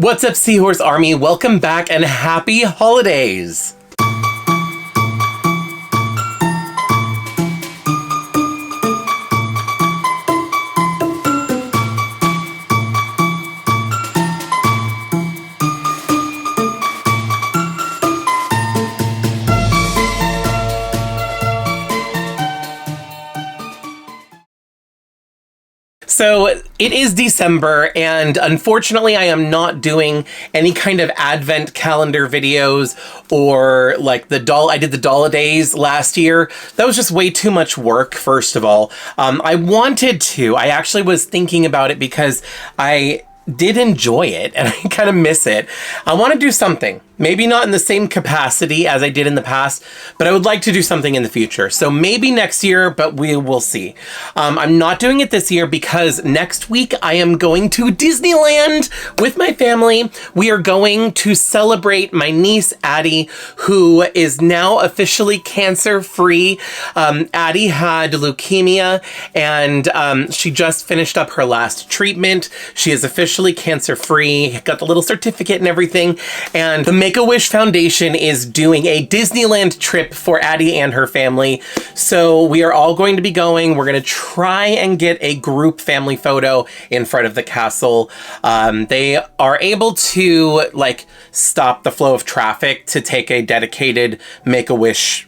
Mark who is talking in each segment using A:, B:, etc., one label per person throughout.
A: What's up, Seahorse Army? Welcome back and happy holidays! So it is December, and unfortunately I am not doing any kind of advent calendar videos or like I did the Doll-a-Days last year. That was just way too much work, first of all. I wanted to. I actually was thinking about it because I did enjoy it and I kind of miss it. I want to do something. Maybe not in the same capacity as I did in the past, but I would like to do something in the future. So maybe next year, but we will see. I'm not doing it this year because next week I am going to Disneyland with my family. We are going to celebrate my niece, Addie, who is now officially cancer-free. Addie had leukemia and she just finished up her last treatment. She is officially cancer-free, got the little certificate and everything. And the Make-A-Wish Foundation is doing a Disneyland trip for Addie and her family. So we are all going to be going. We're going to try and get a group family photo in front of the castle. They are able to like stop the flow of traffic to take a dedicated Make-A-Wish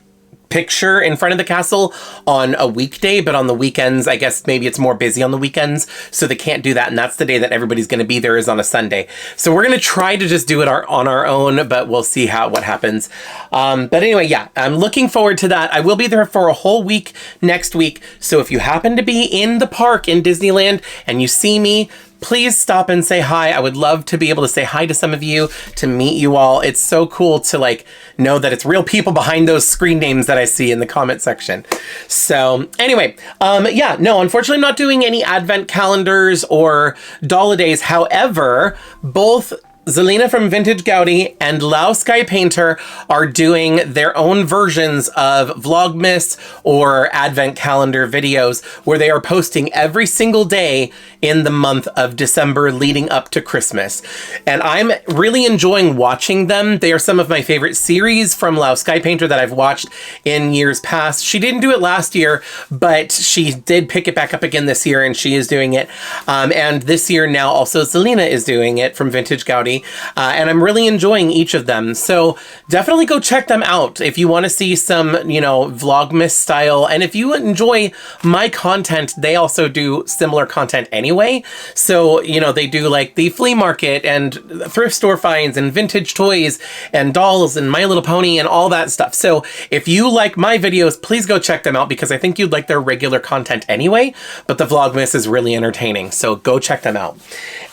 A: picture in front of the castle on a weekday, but on the weekends, I guess maybe it's more busy on the weekends, so they can't do that, and that's the day that everybody's going to be there, is on a Sunday. So we're going to try to just do it on our own, but we'll see what happens. But anyway, yeah, I'm looking forward to that. I will be there for a whole week next week, so if you happen to be in the park in Disneyland and you see me, please stop and say hi. I would love to be able to say hi to some of you, to meet you all. It's so cool to like know that it's real people behind those screen names that I see in the comment section. So anyway, yeah, no, unfortunately I'm not doing any advent calendars or Doll-a-Days. However, both Zelina from Vintage Gaudi and Lao Sky Painter are doing their own versions of Vlogmas or Advent Calendar videos where they are posting every single day in the month of December leading up to Christmas. And I'm really enjoying watching them. They are some of my favorite series from Lao Sky Painter that I've watched in years past. She didn't do it last year, but she did pick it back up again this year, and she is doing it. And this year now also Zelina is doing it from Vintage Gaudi. And I'm really enjoying each of them. So definitely go check them out if you want to see some, you know, Vlogmas style. And if you enjoy my content, they also do similar content anyway. So, you know, they do like the flea market and thrift store finds and vintage toys and dolls and My Little Pony and all that stuff. So if you like my videos, please go check them out because I think you'd like their regular content anyway, but the Vlogmas is really entertaining. So go check them out.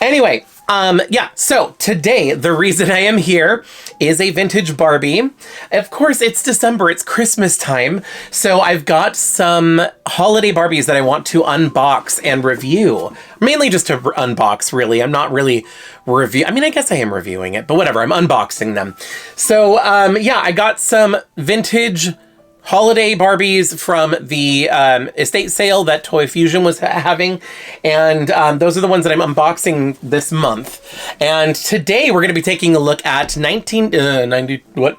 A: Anyway, yeah, so today, the reason I am here is a vintage Barbie. Of course, it's December, it's Christmas time, so I've got some holiday Barbies that I want to unbox and review. Mainly just to unbox, really. I'm not really I mean, I guess I am reviewing it, but whatever, I'm unboxing them. So, yeah, I got some vintage holiday Barbies from the estate sale that Toy Fusion was having, and those are the ones that I'm unboxing this month. And today we're going to be taking a look at 1990. What?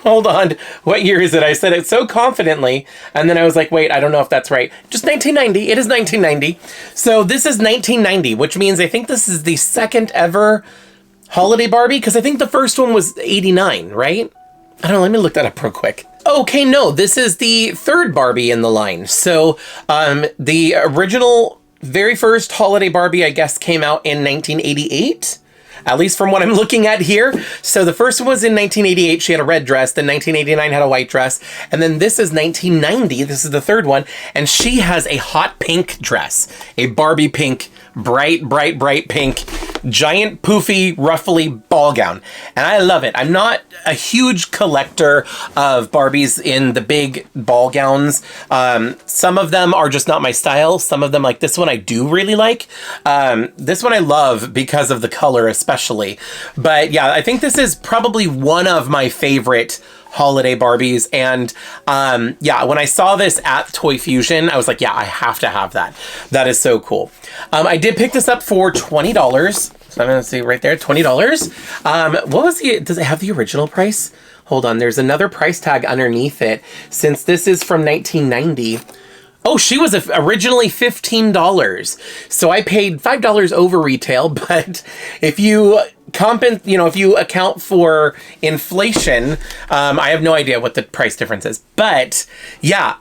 A: Hold on. What year is it? I said it so confidently, and then I was like, wait, I don't know if that's right. Just 1990. It is 1990. So this is 1990, which means I think this is the second ever holiday Barbie, because I think the first one was 89, right? I don't know. Let me look that up real quick. Okay, no, this is the third Barbie in the line. So the original, very first holiday Barbie, I guess, came out in 1988, at least from what I'm looking at here. So the first one was in 1988. She had a red dress. Then 1989 had a white dress. And then this is 1990. This is the third one. And she has a hot pink dress, a Barbie pink, bright, bright, bright pink, giant poofy ruffly ball gown, and I love it. I'm not a huge collector of Barbies in the big ball gowns. Some of them are just not my style. Some of them, like this one, I do really like. This one I love because of the color especially. But yeah, I think this is probably one of my favorite holiday Barbies. And yeah, when I saw this at Toy Fusion, I was like, yeah, I have to have that. That is so cool. I did pick this up for $20. So I'm gonna see right there, $20. What was does it have the original price? Hold on, there's another price tag underneath it. Since this is from 1990. Oh, she was originally $15. So I paid $5 over retail, but if you if you account for inflation, I have no idea what the price difference is. But yeah,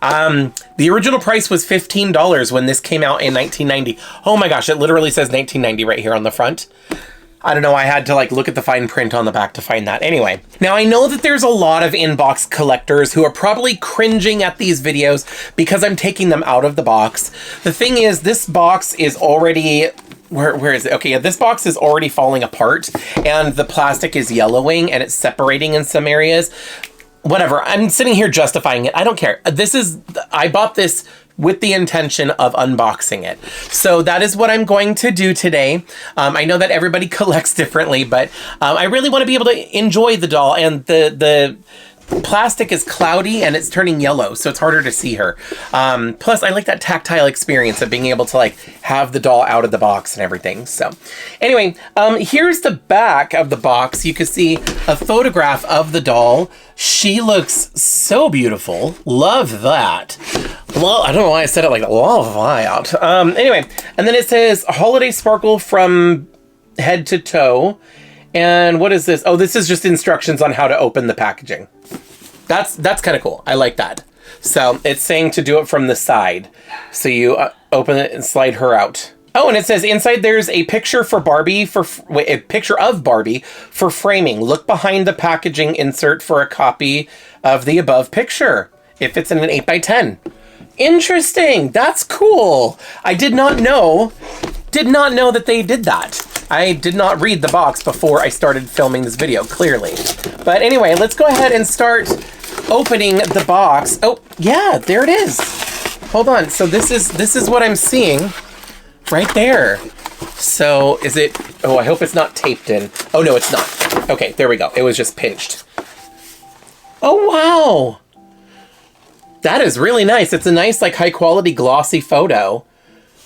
A: the original price was $15 when this came out in 1990. Oh my gosh, it literally says 1990 right here on the front. I don't know, I had to like look at the fine print on the back to find that. Anyway, now I know that there's a lot of inbox collectors who are probably cringing at these videos because I'm taking them out of the box. The thing is, this box is already, where is it? Okay, yeah, this box is already falling apart and the plastic is yellowing and it's separating in some areas. Whatever, I'm sitting here justifying it. I don't care. I bought this with the intention of unboxing it. So that is what I'm going to do today. I know that everybody collects differently, but I really want to be able to enjoy the doll, and the plastic is cloudy and it's turning yellow, so it's harder to see her. Plus, I like that tactile experience of being able to like have the doll out of the box and everything. So anyway, here's the back of the box. You can see a photograph of the doll. She looks so beautiful. Love that. Well, I don't know why I said it like that. Love that. Anyway, and then it says holiday sparkle from head to toe. And what is this? Oh, this is just instructions on how to open the packaging. That's kind of cool. I like that. So it's saying to do it from the side. So you open it and slide her out. Oh, and it says inside there's a picture for Barbie a picture of Barbie for framing. Look behind the packaging insert for a copy of the above picture if it's in an 8x10. Interesting. That's cool. I did not know that they did that. I did not read the box before I started filming this video, clearly. But anyway, let's go ahead and start opening the box. Oh, yeah, there it is. Hold on. So this is what I'm seeing right there. So is it, oh, I hope it's not taped in. Oh, no, it's not. Okay, there we go. It was just pinched. Oh, wow. That is really nice. It's a nice, like, high quality glossy photo.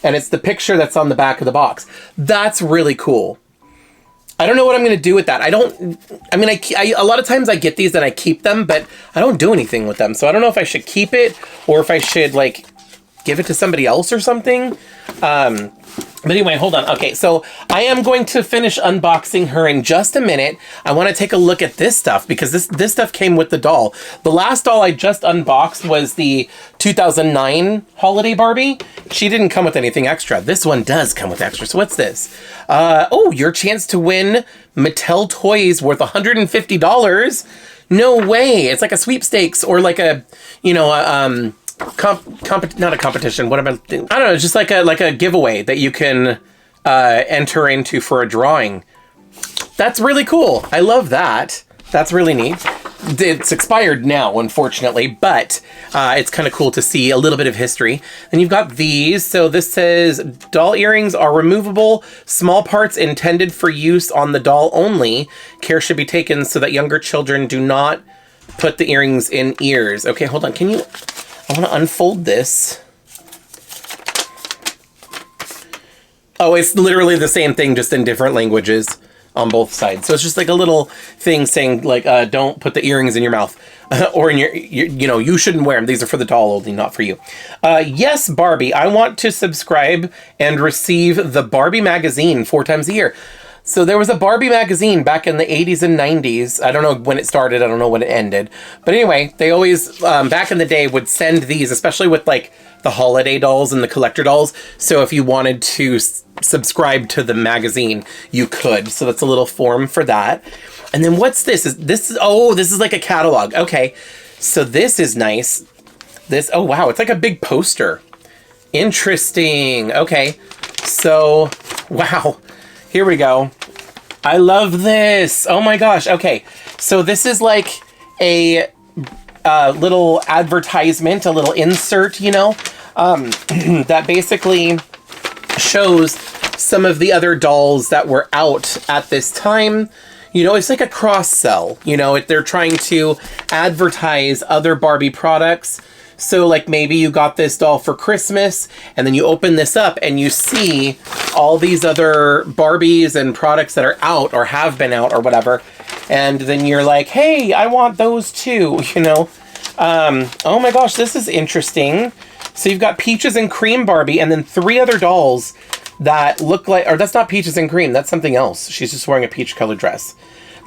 A: And it's the picture that's on the back of the box. That's really cool. I don't know what I'm going to do with that. A lot of times I get these and I keep them, but I don't do anything with them. So I don't know if I should keep it or if I should, like, give it to somebody else or something. But anyway, hold on. Okay, so I am going to finish unboxing her in just a minute. I want to take a look at this stuff because this stuff came with the doll. The last doll I just unboxed was the 2009 holiday Barbie. She didn't come with anything extra. This one does come with extra. So what's this? Oh, your chance to win Mattel toys worth $150. No way. It's like a sweepstakes or like a, you know, not a competition. What am I don't know, just like a giveaway that you can enter into for a drawing. That's really cool. I love that. That's really neat. It's expired now, unfortunately, but it's kind of cool to see a little bit of history. And you've got these. So this says doll earrings are removable, small parts intended for use on the doll only. Care should be taken so that younger children do not put the earrings in ears. Okay, hold on. I want to unfold this. Oh, it's literally the same thing, just in different languages on both sides. So it's just like a little thing saying, like, don't put the earrings in your mouth. Or in your, you know, you shouldn't wear them. These are for the doll only, not for you. Yes, Barbie, I want to subscribe and receive the Barbie magazine 4 times a year. So there was a Barbie magazine back in the 80s and 90s. I don't know when it started. I don't know when it ended. But anyway, they always, back in the day, would send these, especially with like the holiday dolls and the collector dolls. So if you wanted to subscribe to the magazine, you could. So that's a little form for that. And then what's this? This is like a catalog. Okay. So this is nice. Oh wow, it's like a big poster. Interesting. Okay. So, wow. Here we go. I love this. Oh my gosh. Okay. So this is like a little advertisement, a little insert, you know, that basically shows some of the other dolls that were out at this time. You know, it's like a cross sell, you know, they're trying to advertise other Barbie products So like maybe you got this doll for Christmas and then you open this up and you see all these other Barbies and products that are out or have been out or whatever. And then you're like, hey, I want those too, you know? Oh my gosh, this is interesting. So you've got Peaches and Cream Barbie and then 3 other dolls that look like, or that's not Peaches and Cream, that's something else. She's just wearing a peach colored dress.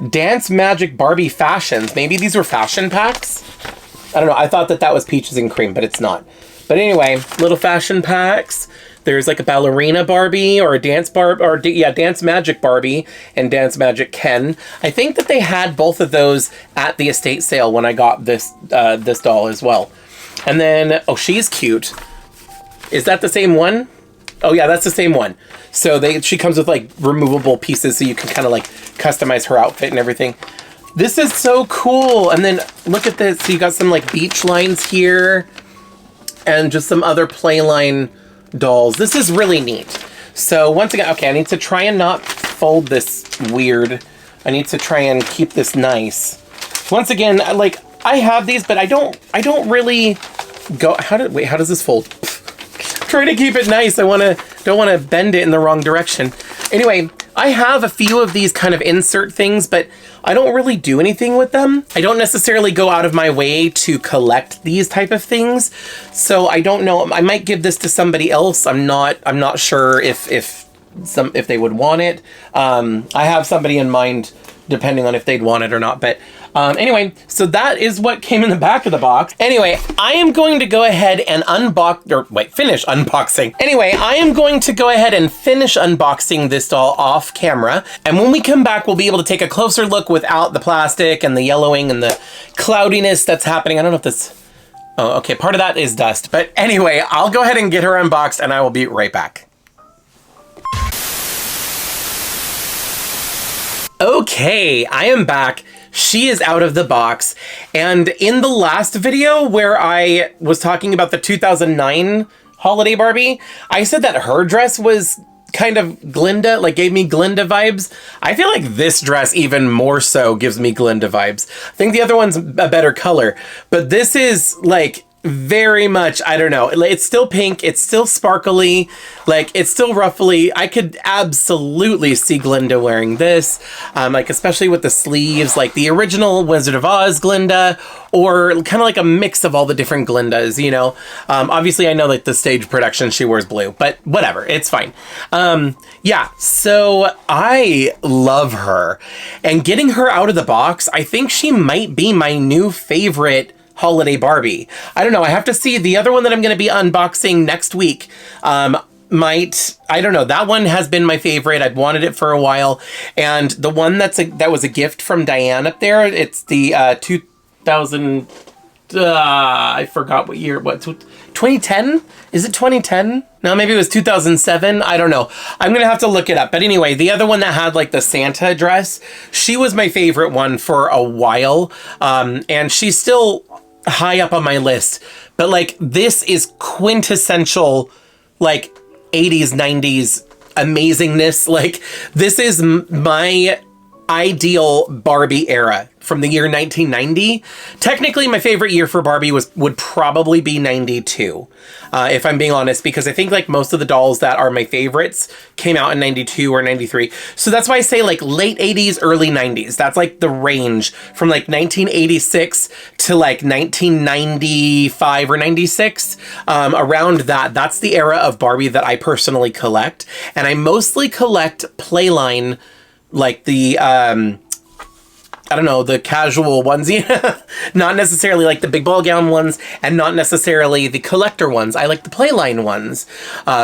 A: Dance Magic Barbie Fashions. Maybe these were fashion packs? I don't know, I thought that that was Peaches and Cream, but it's not. But anyway, little fashion packs. There's like a ballerina Barbie or a dance Dance Magic Barbie and Dance Magic Ken. I think that they had both of those at the estate sale when I got this this doll as well. And then, oh, she's cute. Is that the same one? Oh yeah, that's the same one. So she comes with like removable pieces so you can kind of like customize her outfit and everything. This is so cool. And then look at this. So you got some like beach lines here and just some other playline dolls. This is really neat. So once again, okay, I need to try and not fold this weird. I need to try and keep this nice. Once again, like I have these, but I don't really go, how does this fold? Try to keep it nice. Don't want to bend it in the wrong direction. Anyway, I have a few of these kind of insert things, but I don't really do anything with them. I don't necessarily go out of my way to collect these type of things. So I don't know. I might give this to somebody else. I'm not sure if they would want it. I have somebody in mind depending on if they'd want it or not. But anyway, so that is what came in the back of the box. Anyway, I am going to go ahead and finish unboxing. Anyway, I am going to go ahead and finish unboxing this doll off camera. And when we come back, we'll be able to take a closer look without the plastic and the yellowing and the cloudiness that's happening. I don't know if this, oh, okay, part of that is dust. But anyway, I'll go ahead and get her unboxed and I will be right back. Okay, I am back. She is out of the box. And in the last video where I was talking about the 2009 holiday Barbie, I said that her dress was kind of Glinda, like gave me Glinda vibes. I feel like this dress even more so gives me Glinda vibes. I think the other one's a better color, but this is like very much, I don't know, it's still pink, it's still sparkly, like it's still ruffly. I could absolutely see Glinda wearing this, like especially with the sleeves, like the original Wizard of Oz Glinda, or kind of like a mix of all the different Glindas, you know. Obviously I know like the stage production she wears blue, but whatever, it's fine. Yeah, so I love her, and getting her out of the box, I think she might be my new favorite holiday Barbie. I don't know. I have to see. The other one that I'm going to be unboxing next week I don't know. That one has been my favorite. I've wanted it for a while. And the one that was a gift from Diane up there, it's the 2000, I forgot what year, 2010? Is it 2010? No, maybe it was 2007. I don't know. I'm going to have to look it up. But anyway, the other one that had like the Santa dress, she was my favorite one for a while. And she's still high up on my list. But like, this is quintessential, like 80s, 90s amazingness. Like, this is my ideal Barbie era from the year 1990. Technically, my favorite year for Barbie would probably be 92, if I'm being honest, because I think like most of the dolls that are my favorites came out in 92 or 93. So that's why I say like late 80s, early 90s. That's like the range from like 1986 to like 1995 or 96. Around that, that's the era of Barbie that I personally collect. And I mostly collect Playline, like the, I don't know, the casual onesie, not necessarily like the big ball gown ones, and not necessarily the collector ones. I like the Playline ones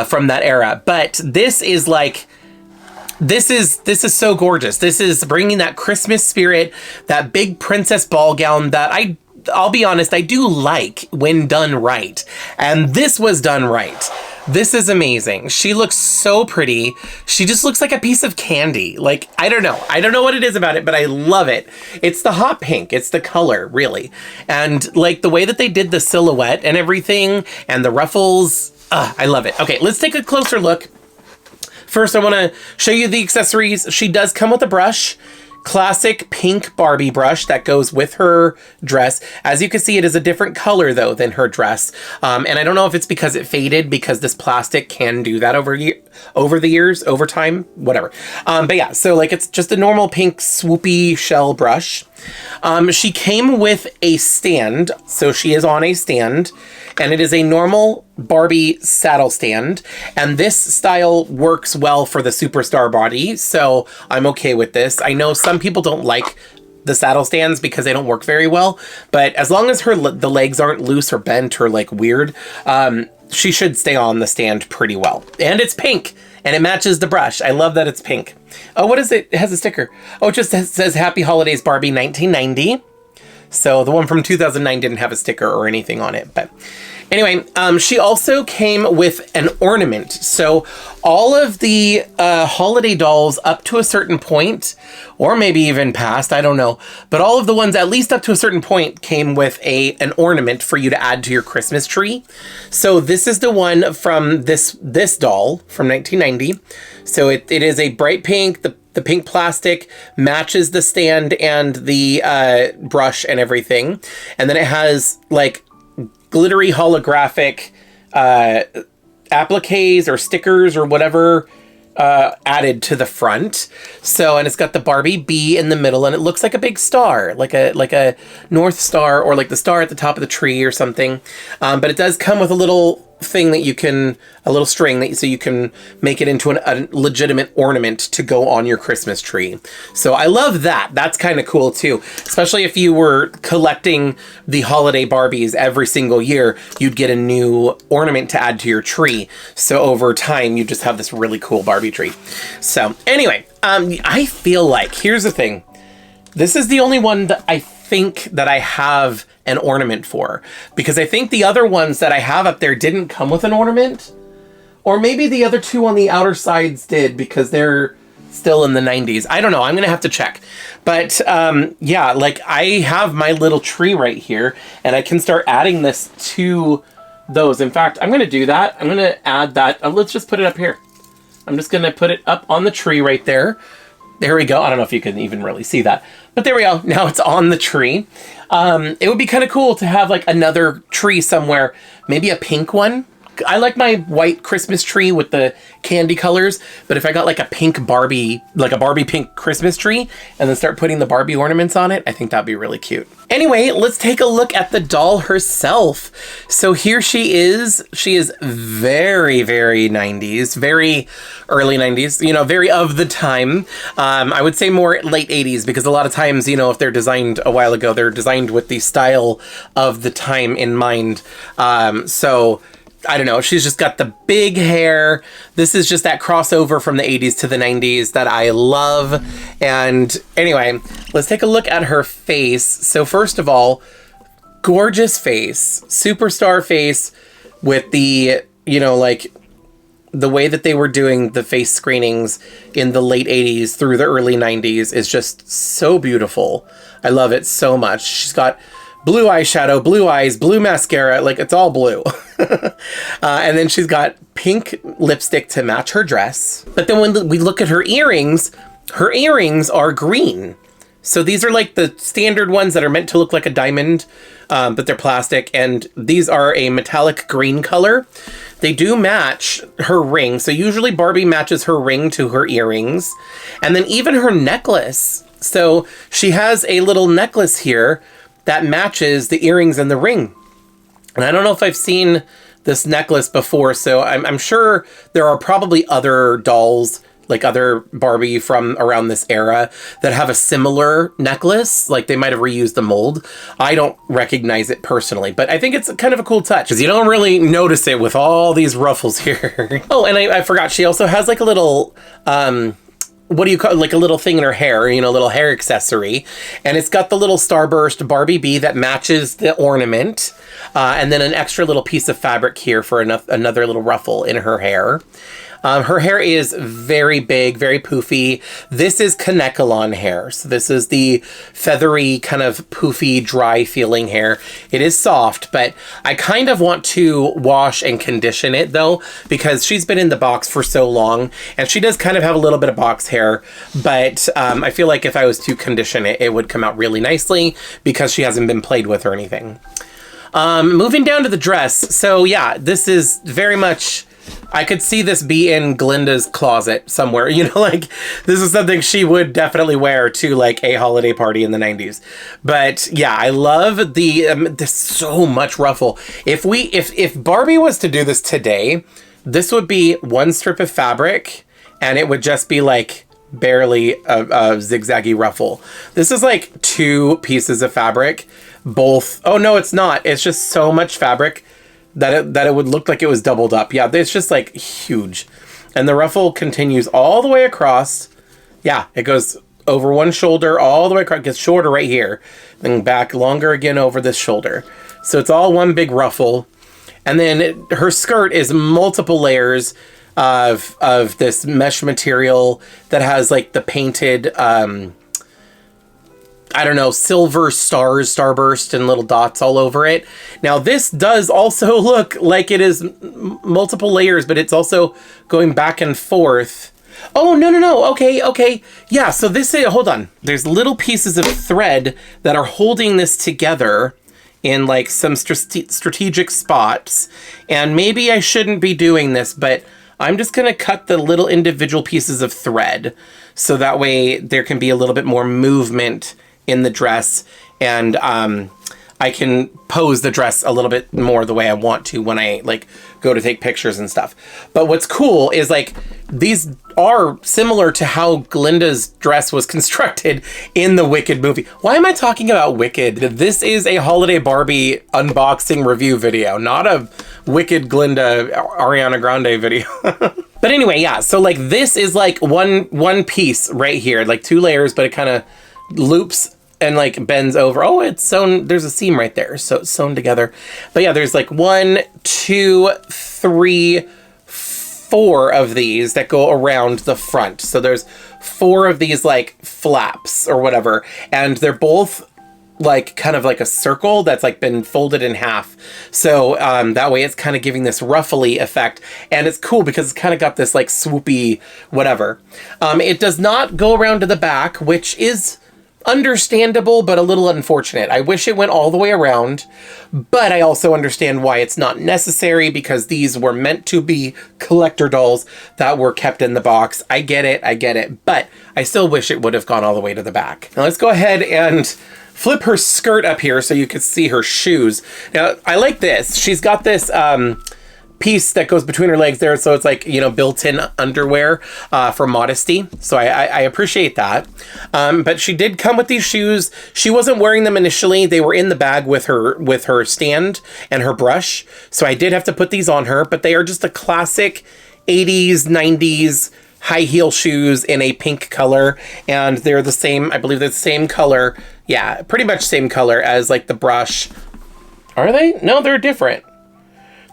A: from that era. But this is like, this is so gorgeous. This is bringing that Christmas spirit, that big princess ball gown that I'll be honest, I do like when done right. And this was done right. This is amazing. She looks so pretty. She just looks like a piece of candy. Like, I don't know. I don't know what it is about it, but I love it. It's the hot pink. It's the color, really. And like the way that they did the silhouette and everything and the ruffles, I love it. Okay, let's take a closer look. First, I want to show you the accessories. She does come with a brush. classic pink Barbie brush that goes with her dress. As you can see, it is a different color though than her dress. And I don't know if it's because it faded, because this plastic can do that over the years, over time, whatever. But yeah, so like it's just a normal pink swoopy shell brush. She came with a stand, so she is on a stand, and it is a normal Barbie saddle stand, and this style works well for the superstar body, so I'm okay with this. I know some people don't like the saddle stands because they don't work very well, but as long as the legs aren't loose or bent or like weird, she should stay on the stand pretty well. And it's pink, and it matches the brush. I love that it's pink. Oh, what is it? It has a sticker. Oh, it just says Happy Holidays Barbie 1990. So the one from 2009 didn't have a sticker or anything on it, but anyway, she also came with an ornament. So all of the holiday dolls up to a certain point, or maybe even past, I don't know, but all of the ones at least up to a certain point came with an ornament for you to add to your Christmas tree. So this is the one from this doll from 1990. So it is a bright pink. The pink plastic matches the stand and the brush and everything. And then it has like glittery holographic appliques or stickers or whatever added to the front. So, and it's got the Barbie bee in the middle, and it looks like a big star, like a North Star, or like the star at the top of the tree or something. But it does come with a little thing that you can, a little string that so you can make it into a legitimate ornament to go on your Christmas tree. So I love that. That's kind of cool too, especially if you were collecting the holiday Barbies every single year, you'd get a new ornament to add to your tree. So over time, you just have this really cool Barbie tree. So anyway, I feel like, here's the thing. This is the only one that I think that I have an ornament for, because I think the other ones that I have up there didn't come with an ornament, or maybe the other two on the outer sides did because they're still in the 90s. I don't know. I'm gonna have to check. But yeah, like I have my little tree right here, and I can start adding this to those. In fact, I'm gonna do that. I'm gonna add that. Let's just put it up here. I'm just gonna put it up on the tree right there. There we go. I don't know if you can even really see that, but there we go. Now it's on the tree. It would be kind of cool to have like another tree somewhere, maybe a pink one. I like my white Christmas tree with the candy colors, but if I got like a pink Barbie, like a Barbie pink Christmas tree, and then start putting the Barbie ornaments on it, I think that'd be really cute. Anyway, let's take a look at the doll herself. So here she is. She is very, very 90s, very early 90s, you know, very of the time. I would say more late 80s, because a lot of times, you know, if they're designed a while ago, they're designed with the style of the time in mind. So I don't know, she's just got the big hair. This is just that crossover from the 80s to the 90s that I love. And anyway, let's take a look at her face. So first of all, gorgeous face, superstar face with the, you know, like the way that they were doing the face screenings in the late 80s through the early 90s is just so beautiful. I love it so much. She's got blue eyeshadow, blue eyes, blue mascara, like it's all blue. And then she's got pink lipstick to match her dress. But then when we look at her earrings are green. So these are like the standard ones that are meant to look like a diamond, but they're plastic. And these are a metallic green color. They do match her ring. So usually Barbie matches her ring to her earrings. And then even her necklace. So she has a little necklace here that matches the earrings and the ring. And I don't know if I've seen this necklace before, so I'm sure there are probably other dolls, like other Barbie from around this era, that have a similar necklace. Like they might have reused the mold. I don't recognize it personally, but I think it's kind of a cool touch, because you don't really notice it with all these ruffles here. Oh, and I forgot, she also has like a little, what do you call it? Like a little thing in her hair, you know, a little hair accessory. And it's got the little starburst Barbie bee that matches the ornament. And then an extra little piece of fabric here for another little ruffle in her hair. Her hair is very big, very poofy. This is Kanekalon hair. So this is the feathery, kind of poofy, dry feeling hair. It is soft, but I kind of want to wash and condition it though, because she's been in the box for so long and she does kind of have a little bit of box hair, but I feel like if I was to condition it, it would come out really nicely because she hasn't been played with or anything. Moving down to the dress. So yeah, this is very much, I could see this be in Glinda's closet somewhere, you know, like this is something she would definitely wear to like a holiday party in the 90s. But yeah, I love the, there's so much ruffle. If Barbie was to do this today, this would be one strip of fabric and it would just be like barely a zigzaggy ruffle. This is like 2 pieces of fabric, both. Oh no, it's not. It's just so much fabric that it would look like it was doubled up. Yeah, it's just like huge. And the ruffle continues all the way across. Yeah, it goes over one shoulder all the way across. It gets shorter right here, then back longer again over this shoulder. So it's all one big ruffle. And then her skirt is multiple layers of this mesh material that has like the painted, I don't know, silver stars, starburst, and little dots all over it. Now this does also look like it is multiple layers, but it's also going back and forth. Oh, no. Okay. Yeah, so this is, hold on. There's little pieces of thread that are holding this together in like some strategic spots. And maybe I shouldn't be doing this, but I'm just going to cut the little individual pieces of thread so that way there can be a little bit more movement in the dress, and I can pose the dress a little bit more the way I want to when I like go to take pictures and stuff. But what's cool is like these are similar to how Glinda's dress was constructed in the Wicked movie. Why am I talking about Wicked? This is a holiday Barbie unboxing review video, not a Wicked Glinda Ariana Grande video. But anyway, yeah, so like this is like one piece right here, like 2 layers, but it kind of loops and like bends over. Oh, it's sewn. There's a seam right there. So it's sewn together. But yeah, there's like 1, 2, 3, 4 of these that go around the front. So there's 4 of these like flaps or whatever. And they're both like kind of like a circle that's like been folded in half. So that way it's kind of giving this ruffly effect. And it's cool because it's kind of got this like swoopy whatever. It does not go around to the back, which is understandable, but a little unfortunate. I wish it went all the way around, but I also understand why it's not necessary because these were meant to be collector dolls that were kept in the box. I get it, but I still wish it would have gone all the way to the back. Now let's go ahead and flip her skirt up here so you can see her shoes. Now, I like this. She's got this piece that goes between her legs there, so it's like, you know, built-in underwear for modesty. So I appreciate that. But she did come with these shoes. She wasn't wearing them initially. They were in the bag with her stand and her brush. So I did have to put these on her, but they are just a classic 80s, 90s high heel shoes in a pink color. And they're the same, I believe they're the same color. Yeah, pretty much same color as like the brush. Are they? No, they're different.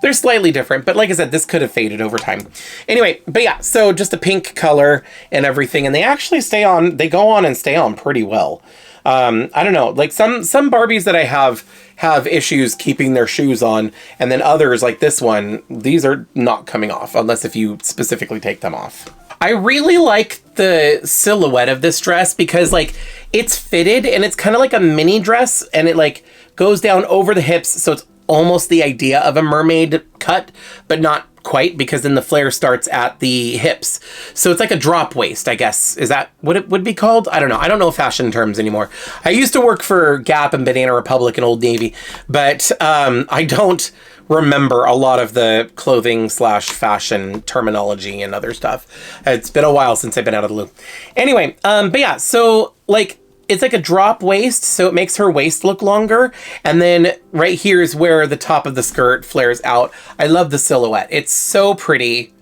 A: They're slightly different, but like I said, this could have faded over time. Anyway, but yeah, so just a pink color and everything, and they actually stay on, they go on and stay on pretty well. I don't know, like some Barbies that I have issues keeping their shoes on, and then others like this one, these are not coming off, unless if you specifically take them off. I really like the silhouette of this dress because like it's fitted and it's kind of like a mini dress, and it like goes down over the hips, so it's almost the idea of a mermaid cut, but not quite, because then the flare starts at the hips. So it's like a drop waist, I guess. Is that what it would be called? I don't know. I don't know fashion terms anymore. I used to work for Gap and Banana Republic and Old Navy, but I don't remember a lot of the clothing / fashion terminology and other stuff. It's been a while since I've been out of the loop. Anyway, but yeah, so like, it's like a drop waist, so it makes her waist look longer. And then right here is where the top of the skirt flares out. I love the silhouette. It's so pretty.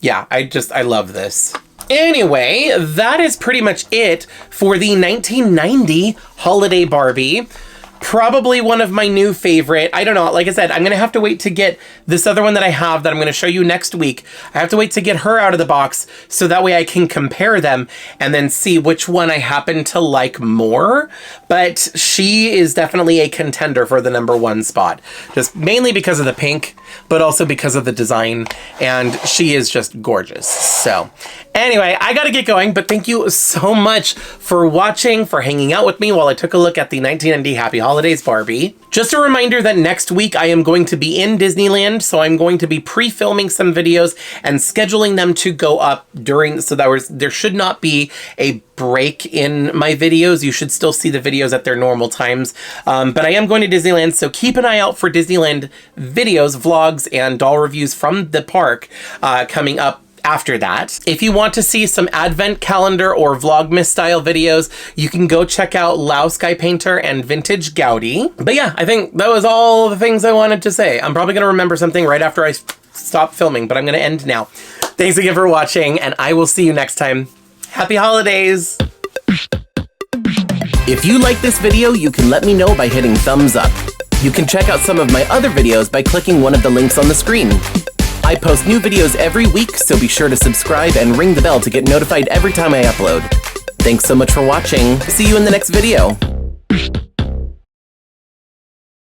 A: Yeah, I love this. Anyway, that is pretty much it for the 1990 Holiday Barbie. Probably one of my new favorite. I don't know. Like I said, I'm going to have to wait to get this other one that I have that I'm going to show you next week. I have to wait to get her out of the box so that way I can compare them and then see which one I happen to like more. But she is definitely a contender for the #1 spot. Just mainly because of the pink, but also because of the design. And she is just gorgeous. So anyway, I got to get going, but thank you so much for watching, for hanging out with me while I took a look at the 1990 Happy Holidays Barbie. Just a reminder that next week I am going to be in Disneyland, so I'm going to be pre-filming some videos and scheduling them to go up during, so that there should not be a break in my videos. You should still see the videos at their normal times. But I am going to Disneyland, so keep an eye out for Disneyland videos, vlogs, and doll reviews from the park coming up after that. If you want to see some advent calendar or Vlogmas style videos, you can go check out Lao Sky Painter and Vintage Gaudi. But yeah, I think that was all the things I wanted to say. I'm probably going to remember something right after I stop filming, but I'm going to end now. Thanks again for watching, and I will see you next time. Happy holidays! If you like this video, you can let me know by hitting thumbs up. You can check out some of my other videos by clicking one of the links on the screen. I post new videos every week, so be sure to subscribe and ring the bell to get notified every time I upload. Thanks so much for watching. See you in the next video.